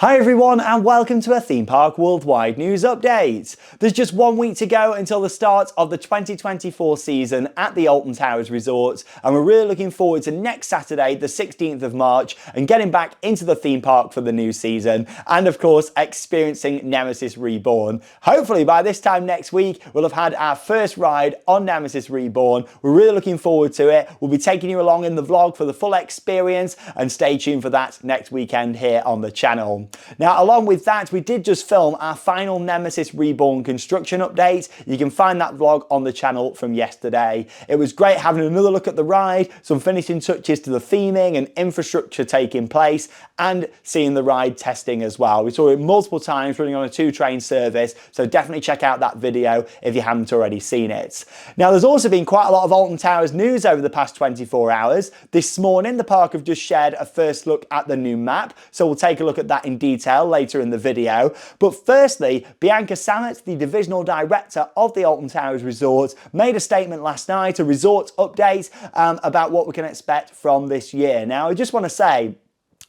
Hi everyone and welcome to a Theme Park Worldwide news update. There's just 1 week to go until the start of the 2024 season at the Alton Towers Resort, and we're really looking forward to next Saturday the 16th of March and getting back into the theme park for the new season and of course experiencing Nemesis Reborn. Hopefully by this time next week we'll have had our first ride on Nemesis Reborn. We're really looking forward to it. We'll be taking you along in the vlog for the full experience, and stay tuned for that next weekend here on the channel. Now, along with that, we did just film our final Nemesis Reborn construction update. You can find that vlog on the channel from yesterday. It was great having another look at the ride, some finishing touches to the theming and infrastructure taking place, and seeing the ride testing as well. We saw it multiple times running on a 2-train service, so definitely check out that video if you haven't already seen it. Now, there's also been quite a lot of Alton Towers news over the past 24 hours. This morning, the park have just shared a first look at the new map, so we'll take a look at that in detail later in the video. But firstly, Bianca Samet, the divisional director of the Alton Towers Resort, made a statement last night, a resort update about what we can expect from this year. Now, I just want to say,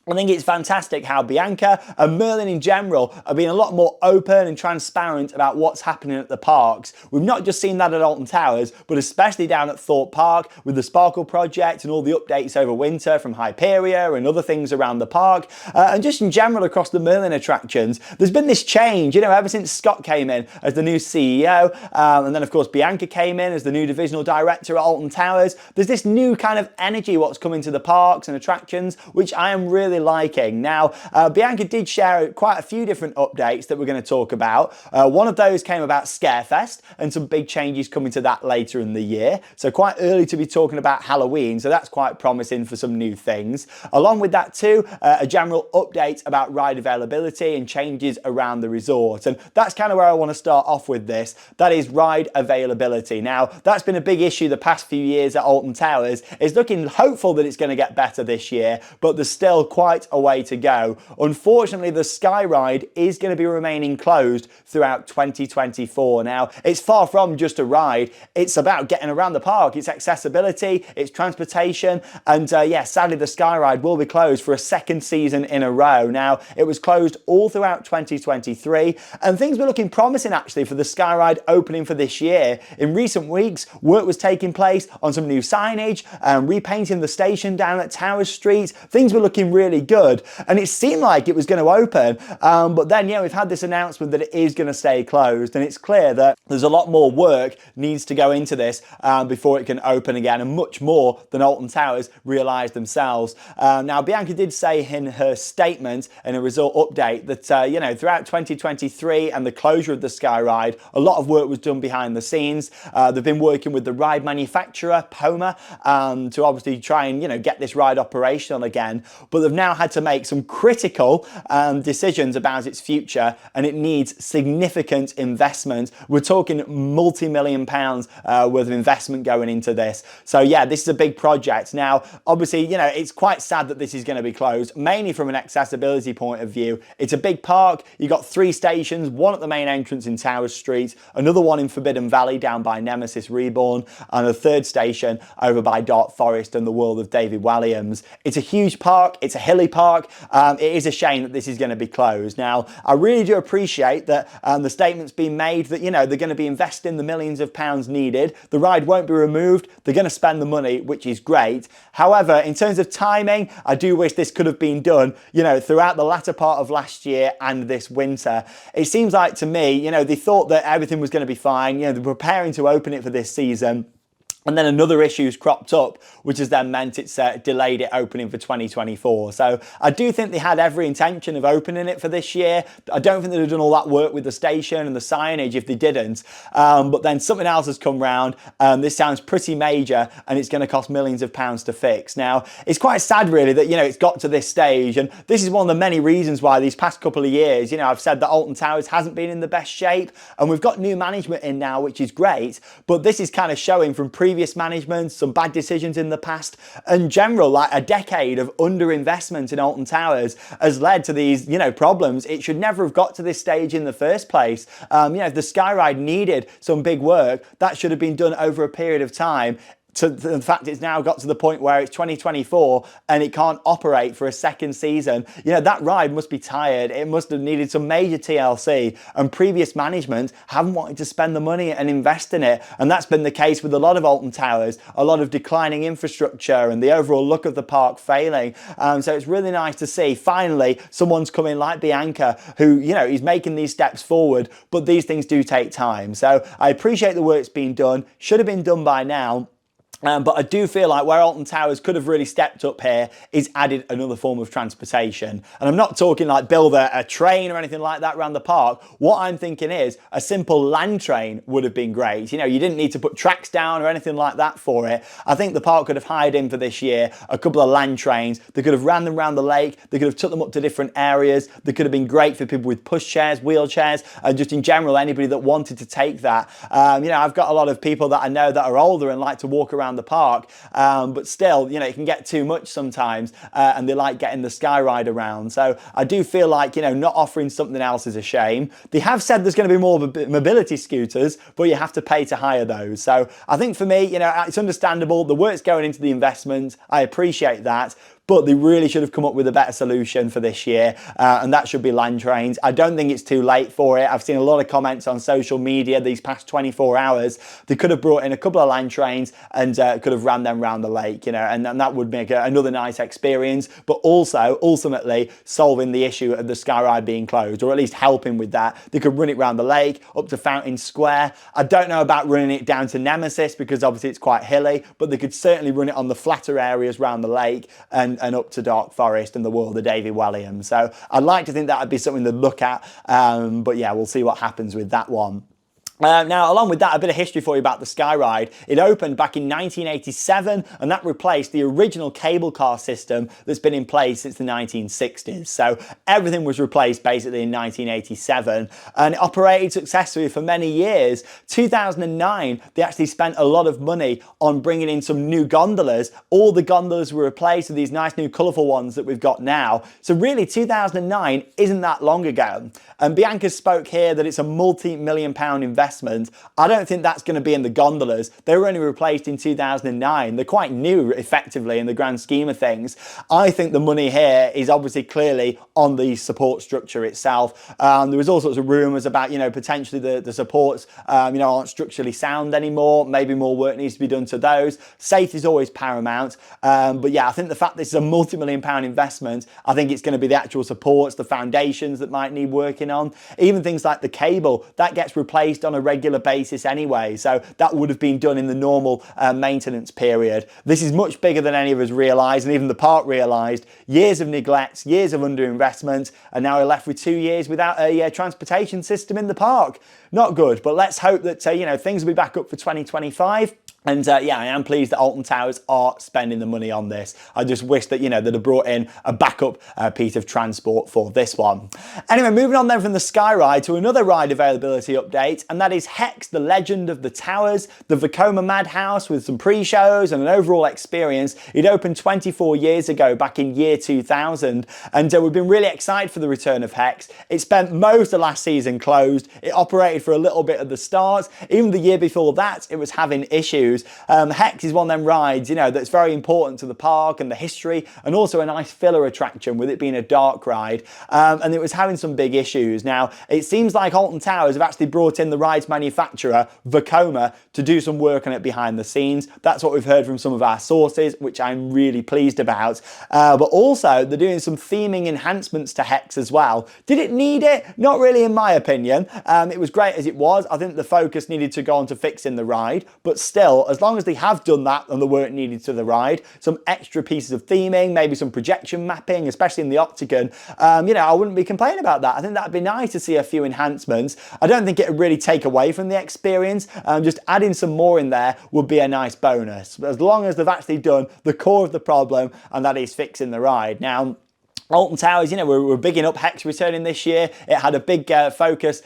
I think it's fantastic how Bianca and Merlin in general are being a lot more open and transparent about what's happening at the parks. We've not just seen that at Alton Towers, but especially down at Thorpe Park with the Sparkle project and all the updates over winter from Hyperia and other things around the park. And just in general across the Merlin attractions, there's been this change, you know, ever since Scott came in as the new CEO, and then of course Bianca came in as the new divisional director at Alton Towers. There's this new kind of energy what's coming to the parks and attractions, which I am really liking. Now, Bianca did share quite a few different updates that we're going to talk about. One of those came about Scarefest and some big changes coming to that later in the year. So quite early to be talking about Halloween, so that's quite promising for some new things. Along with that too, a general update about ride availability and changes around the resort. And that's kind of where I want to start off with this. That is ride availability. Now, that's been a big issue the past few years at Alton Towers. It's looking hopeful that it's going to get better this year, but there's still quite a way to go. Unfortunately, the Skyride is going to be remaining closed throughout 2024. Now, it's far from just a ride. It's about getting around the park. It's accessibility, it's transportation, and yeah, sadly the Skyride will be closed for a second season in a row. Now, it was closed all throughout 2023, and things were looking promising actually for the Skyride opening for this year. In recent weeks, work was taking place on some new signage, repainting the station down at Tower Street. Things were looking really good, and it seemed like it was going to open, but then yeah, we've had this announcement that it is going to stay closed, and it's clear that there's a lot more work needs to go into this before it can open again, and much more than Alton Towers realised themselves. Now, Bianca did say in her statement in a resort update that you know, throughout 2023 and the closure of the Skyride, a lot of work was done behind the scenes. They've been working with the ride manufacturer Poma to obviously try and, you know, get this ride operational again, but they've now had to make some critical decisions about its future, and it needs significant investment. We're talking multi-million pounds worth of investment going into this. So yeah, this is a big project. Now, obviously, you know, it's quite sad that this is going to be closed, mainly from an accessibility point of view. It's a big park. You've got 3 stations, one at the main entrance in Towers Street, another one in Forbidden Valley down by Nemesis Reborn, and a 3rd station over by Dark Forest and the World of David Walliams. It's a huge park. It's a hilly park. It is a shame that this is going to be closed. Now, I really do appreciate that the statement's been made that, you know, they're going to be investing the millions of pounds needed. The ride won't be removed. They're going to spend the money, which is great. However, in terms of timing, I do wish this could have been done, you know, throughout the latter part of last year and this winter. It seems like to me, you know, they thought that everything was going to be fine. You know, they're preparing to open it for this season. And then another issue's cropped up, which has then meant it's delayed it opening for 2024. So I do think they had every intention of opening it for this year. I don't think they'd have done all that work with the station and the signage if they didn't. But then something else has come round. This sounds pretty major, and it's going to cost millions of pounds to fix. Now, it's quite sad really that, you know, it's got to this stage, and this is one of the many reasons why these past couple of years, you know, I've said that Alton Towers hasn't been in the best shape, and we've got new management in now, which is great, but this is kind of showing from previous management, some bad decisions in the past, and general, like a decade of underinvestment in Alton Towers has led to these, you know, problems. It should never have got to this stage in the first place. You know, if the Skyride needed some big work, that should have been done over a period of time. to the fact it's now got to the point where it's 2024 and it can't operate for a second season, you know, that ride must be tired. It must have needed some major TLC, and previous management haven't wanted to spend the money and invest in it. And that's been the case with a lot of Alton Towers, a lot of declining infrastructure and the overall look of the park failing. So it's really nice to see finally someone's coming like Bianca, who, you know, is making these steps forward, but these things do take time. So I appreciate the work's being done, should have been done by now. But I do feel like where Alton Towers could have really stepped up here is added another form of transportation. And I'm not talking like build a train or anything like that around the park. What I'm thinking is a simple land train would have been great. You know, you didn't need to put tracks down or anything like that for it. I think the park could have hired in for this year a couple of land trains. They could have ran them around the lake. They could have took them up to different areas. They could have been great for people with pushchairs, wheelchairs, and just in general, anybody that wanted to take that. You know, I've got a lot of people that I know that are older and like to walk around the park, but still, you know, it can get too much sometimes, and they like getting the Skyride around. So I do feel like, you know, not offering something else is a shame. They have said there's going to be more mobility scooters, but you have to pay to hire those. So I think for me, you know, it's understandable. The work's going into the investment. I appreciate that. But they really should have come up with a better solution for this year, and that should be land trains. I don't think it's too late for it. I've seen a lot of comments on social media these past 24 hours. They could have brought in a couple of land trains and could have ran them around the lake, you know, and that would make another nice experience, but also ultimately solving the issue of the Skyride being closed, or at least helping with that. They could run it around the lake, up to Fountain Square. I don't know about running it down to Nemesis because obviously it's quite hilly, but they could certainly run it on the flatter areas around the lake and up to Dark Forest and the world of Davy Williams. So I'd like to think that would be something to look at, but yeah, we'll see what happens with that one. Now, along with that, a bit of history for you about the Skyride. It opened back in 1987, and that replaced the original cable car system that's been in place since the 1960s. So everything was replaced basically in 1987, and it operated successfully for many years. 2009, they actually spent a lot of money on bringing in some new gondolas. All the gondolas were replaced with these nice new colourful ones that we've got now. So really, 2009 isn't that long ago. And Bianca spoke here that it's a multi-million-pound investment. I don't think that's going to be in the gondolas. They were only replaced in 2009. They're quite new, effectively, in the grand scheme of things. I think the money here is obviously clearly on the support structure itself. There was all sorts of rumours about, you know, potentially the supports, you know, aren't structurally sound anymore. Maybe more work needs to be done to those. Safety is always paramount. But yeah, I think the fact this is a multi-million-pound investment, I think it's going to be the actual supports, the foundations that might need working on. Even things like the cable, that gets replaced on a regular basis anyway, so that would have been done in the normal maintenance period. This is much bigger than any of us realised, and even the park realised. Years of neglect, years of underinvestment, and now we're left with 2 years without a transportation system in the park. Not good, but let's hope that you know, things will be back up for 2025. And yeah, I am pleased that Alton Towers are spending the money on this. I just wish that, you know, they'd have brought in a backup piece of transport for this one. Anyway, moving on then from the Skyride to another ride availability update, and that is Hex, the Legend of the Towers, the Vekoma Madhouse with some pre-shows and an overall experience. It opened 24 years ago, back in year 2000, and we've been really excited for the return of Hex. It spent most of last season closed. It operated for a little bit at the start. Even the year before that, it was having issues. Hex is one of them rides, you know, that's very important to the park and the history, and also a nice filler attraction with it being a dark ride, and it was having some big issues. Now, it seems like Alton Towers have actually brought in the ride's manufacturer, Vekoma, to do some work on it behind the scenes. That's what we've heard from some of our sources, which I'm really pleased about. But also, they're doing some theming enhancements to Hex as well. Did it need it? Not really, in my opinion. It was great as it was. I think the focus needed to go on to fixing the ride, but still, as long as they have done that and the work needed to the ride, some extra pieces of theming, maybe some projection mapping, especially in the Octagon, you know, I wouldn't be complaining about that. I think that'd be nice to see a few enhancements. I don't think it would really take away from the experience. Just adding some more in there would be a nice bonus, as long as they've actually done the core of the problem, and that is fixing the ride. Now, Alton Towers, you know, we're bigging up Hex returning this year. It had a big focus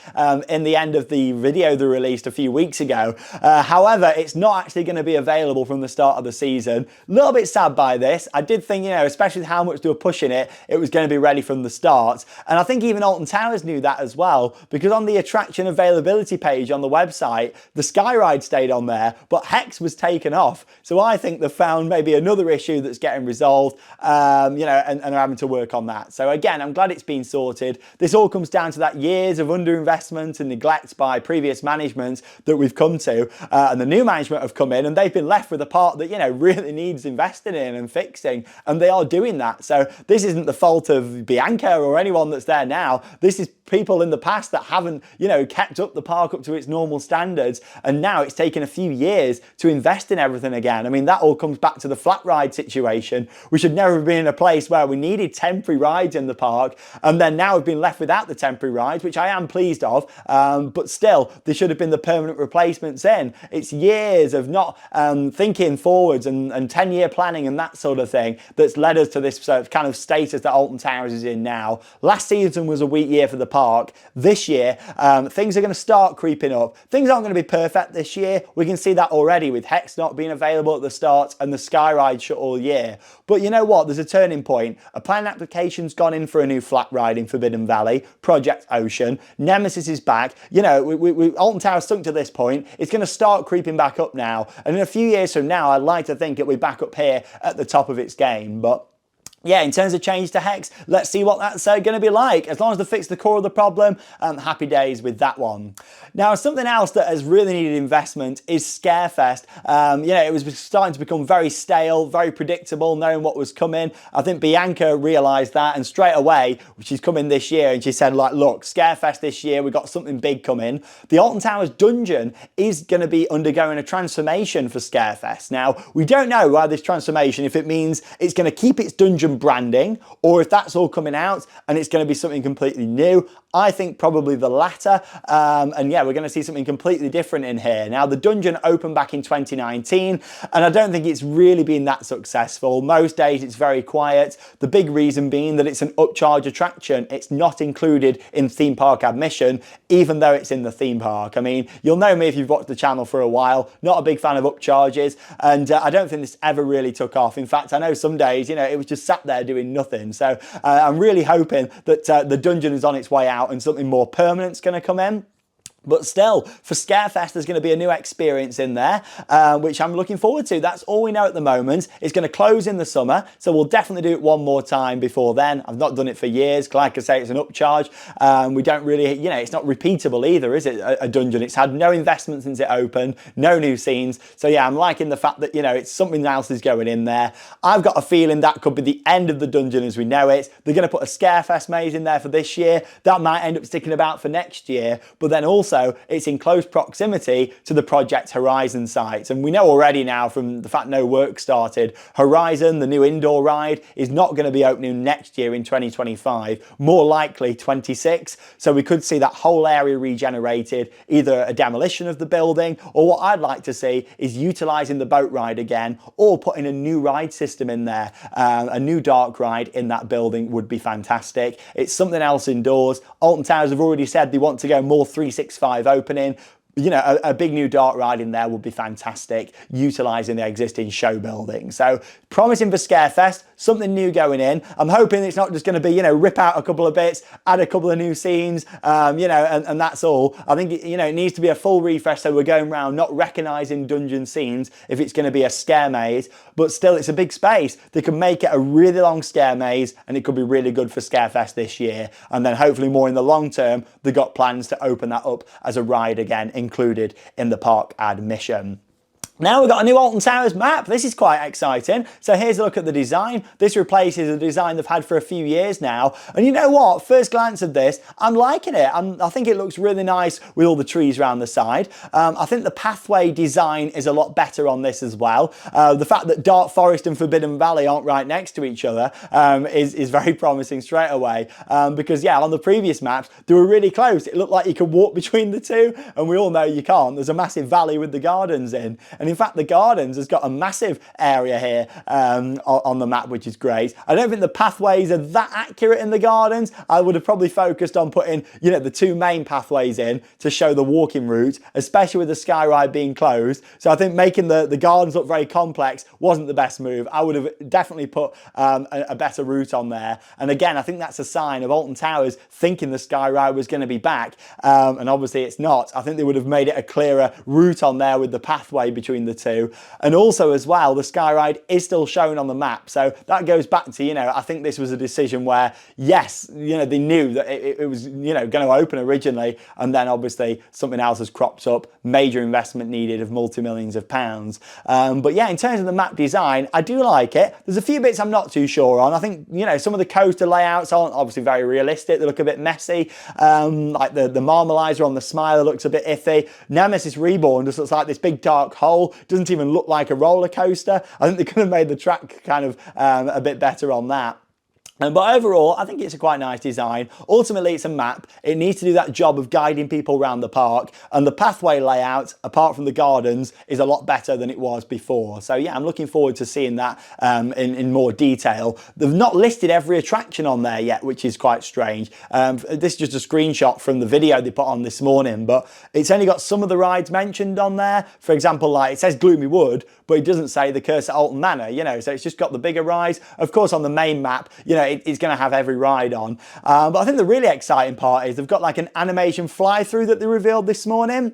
in the end of the video they released a few weeks ago. However, it's not actually going to be available from the start of the season. A little bit sad by this. I did think, you know, especially with how much they were pushing it, it was going to be ready from the start. And I think even Alton Towers knew that as well, because on the attraction availability page on the website, the Skyride stayed on there, but Hex was taken off. So I think they've found maybe another issue that's getting resolved, you know, and are having to work on that. So again, I'm glad it's been sorted. This all comes down to that years of underinvestment and neglect by previous management that we've come to, and the new management have come in and they've been left with a part that, you know, really needs investing in and fixing, and they are doing that. So this isn't the fault of Bianca or anyone that's there now. This is people in the past that haven't, you know, kept up the park up to its normal standards, and now it's taken a few years to invest in everything again. I mean, that all comes back to the flat ride situation. We should never have been in a place where we needed temporary rides in the park, and then now we've been left without the temporary rides, which I am pleased of, but still there should have been the permanent replacements in. It's years of not thinking forwards and 10-year planning and that sort of thing that's led us to this kind of status that Alton Towers is in now. Last season was a weak year for the park. This year things are going to start creeping up. Things aren't going to be perfect this year. We can see that already with Hex not being available at the start and the Skyride shut all year. But you know what, there's a turning point. A planning application's gone in for a new flat ride in Forbidden Valley, Project Ocean. Nemesis is back. You know, Alton Towers sunk to this point. It's going to start creeping back up now, and in a few years from now I'd like to think it'll be back up here at the top of its game. But yeah, in terms of change to Hex, let's see what that's going to be like. As long as they fix the core of the problem, happy days with that one. Now, something else that has really needed investment is Scarefest. You know, it was starting to become very stale, very predictable, knowing what was coming. I think Bianca realised that, and straight away, she's coming this year, and she said, like, look, Scarefest this year, we've got something big coming. The Alton Towers Dungeon is going to be undergoing a transformation for Scarefest. Now, we don't know why this transformation, if it means it's going to keep its dungeon branding, or if that's all coming out and it's going to be something completely new. I think probably the latter, and yeah, we're going to see something completely different in here. Now, the dungeon opened back in 2019, and I don't think it's really been that successful. Most days it's very quiet, the big reason being that it's an upcharge attraction. It's not included in theme park admission, even though it's in the theme park. I mean, you'll know me if you've watched the channel for a while, not a big fan of upcharges, and I don't think this ever really took off. In fact, I know some days, you know, it was just sat there doing nothing. So I'm really hoping that the dungeon is on its way out and something more permanent's going to come in. But still, for Scarefest, there's going to be a new experience in there, which I'm looking forward to. That's all we know at the moment. It's going to close in the summer, so we'll definitely do it one more time before then. I've not done it for years. Like I say, it's an upcharge. We don't really, you know, it's not repeatable either, is it, a dungeon? It's had no investment since it opened, no new scenes. So yeah, I'm liking the fact that, you know, it's something else is going in there. I've got a feeling that could be the end of the dungeon as we know it. They're going to put a Scarefest maze in there for this year. That might end up sticking about for next year, but then also it's in close proximity to the Project Horizon site. And we know already now from the fact no work started, Horizon, the new indoor ride, is not going to be opening next year in 2025, more likely 26. So we could see that whole area regenerated, either a demolition of the building, or what I'd like to see is utilising the boat ride again, or putting a new ride system in there. A new dark ride in that building would be fantastic. It's something else indoors. Alton Towers have already said they want to go more 365 opening. You know, a big new dark ride in there would be fantastic, utilising the existing show building. So promising for Scarefest, something new going in. I'm hoping it's not just going to be, you know, rip out a couple of bits, add a couple of new scenes, you know, and that's all. I think, you know, it needs to be a full refresh, so we're going around not recognising dungeon scenes if it's going to be a scare maze, but still it's a big space. They can make it a really long scare maze, and it could be really good for Scarefest this year. And then hopefully more in the long term, they've got plans to open that up as a ride again, included in the park admission. Now we've got a new Alton Towers map. This is quite exciting. So here's a look at the design. This replaces a design they've had for a few years now. And you know what? First glance of this, I'm liking it. I think it looks really nice with all the trees around the side. I think the pathway design is a lot better on this as well. The fact that Dark Forest and Forbidden Valley aren't right next to each other is very promising straight away. Because yeah, on the previous maps, they were really close. It looked like you could walk between the two, and we all know you can't. There's a massive valley with the gardens in. And in fact, the Gardens has got a massive area here on the map, which is great. I don't think the pathways are that accurate in the Gardens. I would have probably focused on putting, you know, the two main pathways in to show the walking route, especially with the Skyride being closed. So I think making the Gardens look very complex wasn't the best move. I would have definitely put a better route on there. And again, I think that's a sign of Alton Towers thinking the Skyride was going to be back. And obviously it's not. I think they would have made it a clearer route on there with the pathway between the two. And also as well, the Skyride is still shown on the map. So that goes back to, you know, I think this was a decision where, yes, you know, they knew that it was, you know, going to open originally. And then obviously something else has cropped up, major investment needed of multi-millions of pounds. But yeah, in terms of the map design, I do like it. There's a few bits I'm not too sure on. I think, you know, some of the coaster layouts aren't obviously very realistic. They look a bit messy. Like the Marmalizer on the Smiler looks a bit iffy. Nemesis Reborn just looks like this big dark hole. Doesn't even look like a roller coaster. I think they could have made the track kind of a bit better on that. But overall, I think it's a quite nice design. Ultimately, it's a map. It needs to do that job of guiding people around the park. And the pathway layout, apart from the Gardens, is a lot better than it was before. So yeah, I'm looking forward to seeing that in more detail. They've not listed every attraction on there yet, which is quite strange. This is just a screenshot from the video they put on this morning, but it's only got some of the rides mentioned on there. For example, like it says Gloomy Wood, but it doesn't say the Curse at Alton Manor, you know, so it's just got the bigger rides. Of course, on the main map, you know, it's going to have every ride on. But I think the really exciting part is they've got like an animation fly-through that they revealed this morning.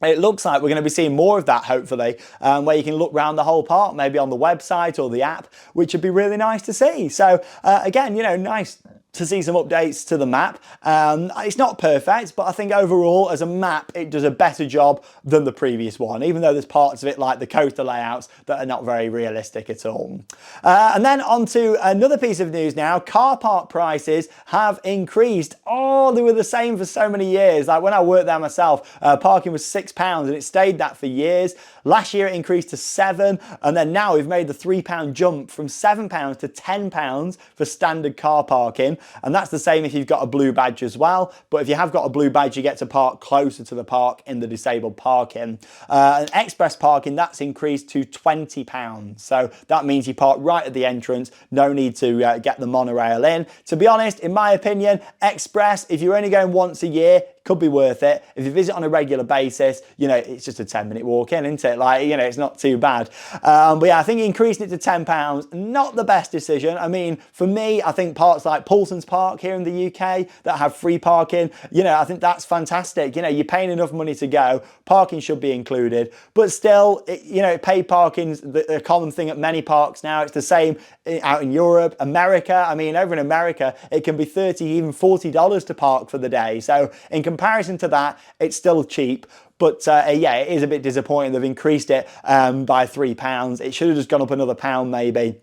It looks like we're going to be seeing more of that, hopefully, where you can look around the whole park, maybe on the website or the app, which would be really nice to see. So again, you know, nice to see some updates to the map. It's not perfect, but I think overall as a map, it does a better job than the previous one, even though there's parts of it like the coaster layouts that are not very realistic at all. And then on to another piece of news now. Car park prices have increased. Oh, they were the same for so many years. Like when I worked there myself, parking was £6 and it stayed that for years. Last year it increased to £7, and then now we've made the £3 jump from £7 to £10 for standard car parking. And that's the same if you've got a blue badge as well. But if you have got a blue badge, you get to park closer to the park in the disabled parking. And express parking, that's increased to £20. So that means you park right at the entrance. No need to get the monorail in. To be honest, in my opinion, express, if you're only going once a year, could be worth it. If you visit on a regular basis, you know, it's just a 10-minute walk in, isn't it? Like, you know, it's not too bad. But yeah, I think increasing it to £10, not the best decision. I mean, for me, I think parks like Paulson's Park here in the UK that have free parking, you know, I think that's fantastic. You know, you're paying enough money to go, parking should be included. But still, you know, paid parking's a common thing at many parks now. It's the same out in Europe, America. I mean, over in America, it can be $30, even $40 to park for the day. So in comparison to that, it's still cheap. But yeah, it is a bit disappointing they've increased it by £3. It should have just gone up another pound maybe.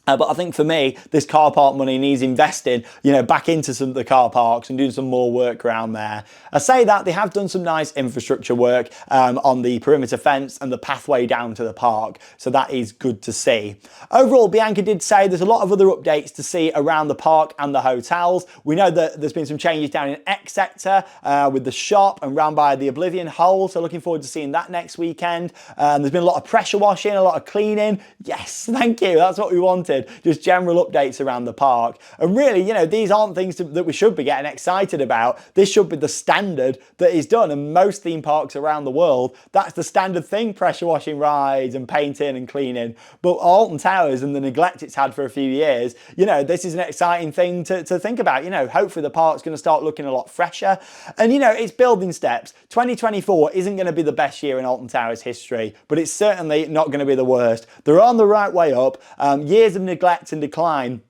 But I think for me, this car park money needs invested, you know, back into some of the car parks and doing some more work around there. I say that they have done some nice infrastructure work on the perimeter fence and the pathway down to the park. So that is good to see. Overall, Bianca did say there's a lot of other updates to see around the park and the hotels. We know that there's been some changes down in X sector with the shop and round by the Oblivion Hole. So looking forward to seeing that next weekend. There's been a lot of pressure washing, a lot of cleaning. Yes, thank you. That's what we wanted. Just general updates around the park. And really, you know, these aren't things that we should be getting excited about. This should be the standard that is done. And most theme parks around the world, that's the standard thing, pressure washing rides and painting and cleaning. But Alton Towers and the neglect it's had for a few years, you know, this is an exciting thing to think about. You know, hopefully the park's going to start looking a lot fresher. And, you know, it's building steps. 2024 isn't going to be the best year in Alton Towers history, but it's certainly not going to be the worst. They're on the right way up. Years of neglect and decline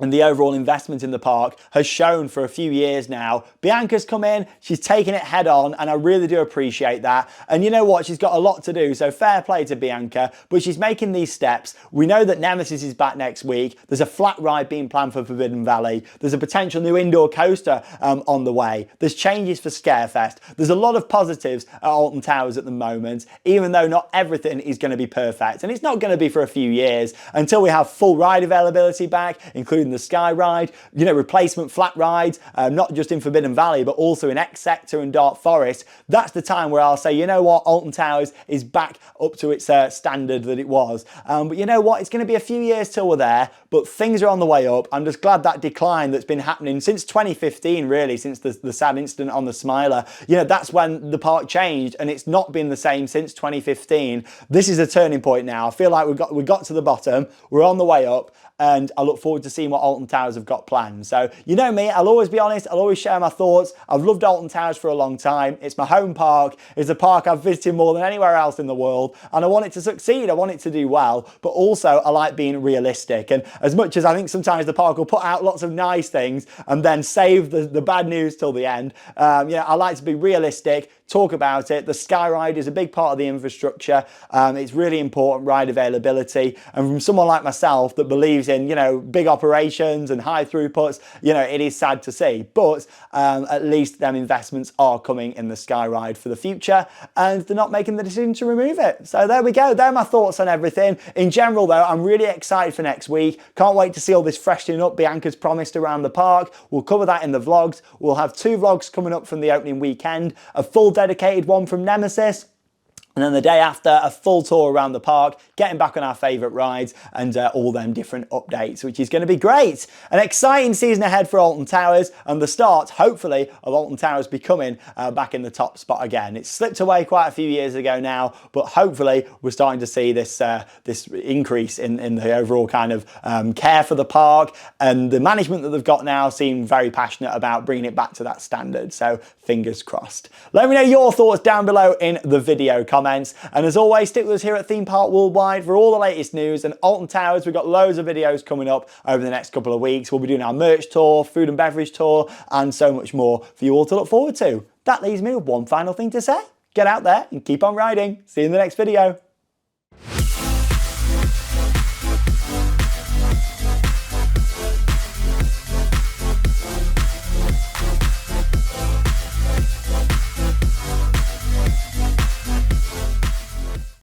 and the overall investment in the park has shown for a few years now. Bianca's come in, she's taken it head on, and I really do appreciate that. And you know what? She's got a lot to do, so fair play to Bianca, but she's making these steps. We know that Nemesis is back next week. There's a flat ride being planned for Forbidden Valley. There's a potential new indoor coaster on the way. There's changes for Scarefest. There's a lot of positives at Alton Towers at the moment, even though not everything is going to be perfect. And it's not going to be for a few years until we have full ride availability back, including the Skyride, you know, replacement flat rides, not just in Forbidden Valley, but also in X Sector and Dark Forest, that's the time where I'll say, you know what, Alton Towers is back up to its standard that it was. But you know what, it's going to be a few years till we're there, but things are on the way up. I'm just glad that decline that's been happening since 2015, really, since the sad incident on the Smiler, you know, that's when the park changed, and it's not been the same since 2015. This is a turning point now. I feel like we got to the bottom, we're on the way up, and I look forward to seeing what Alton Towers have got planned. So, you know me, I'll always be honest, I'll always share my thoughts. I've loved Alton Towers for a long time. It's my home park. It's a park I've visited more than anywhere else in the world, and I want it to succeed. I want it to do well, but also I like being realistic. And as much as I think sometimes the park will put out lots of nice things and then save the bad news till the end, yeah, I like to be realistic, talk about it. The Skyride is a big part of the infrastructure. It's really important, ride availability. And from someone like myself that believes in, you know, big operations and high throughputs, you know, it is sad to see. But at least them investments are coming in the Skyride for the future, and they're not making the decision to remove it. So there we go. They're my thoughts on everything. In general, though, I'm really excited for next week. Can't wait to see all this freshening up Bianca's promised around the park. We'll cover that in the vlogs. We'll have 2 vlogs coming up from the opening weekend, a full dedicated one from Nemesis, and then the day after, a full tour around the park, getting back on our favourite rides, and all them different updates, which is going to be great. An exciting season ahead for Alton Towers, and the start, hopefully, of Alton Towers becoming back in the top spot again. It's slipped away quite a few years ago now, but hopefully we're starting to see this this increase in the overall kind of care for the park, and the management that they've got now seem very passionate about bringing it back to that standard. So fingers crossed. Let me know your thoughts down below in the video comments. And as always, stick with us here at Theme Park Worldwide for all the latest news. And Alton Towers, we've got loads of videos coming up over the next couple of weeks. We'll be doing our merch tour, food and beverage tour, and so much more for you all to look forward to. That leaves me with one final thing to say. Get out there and keep on riding. See you in the next video.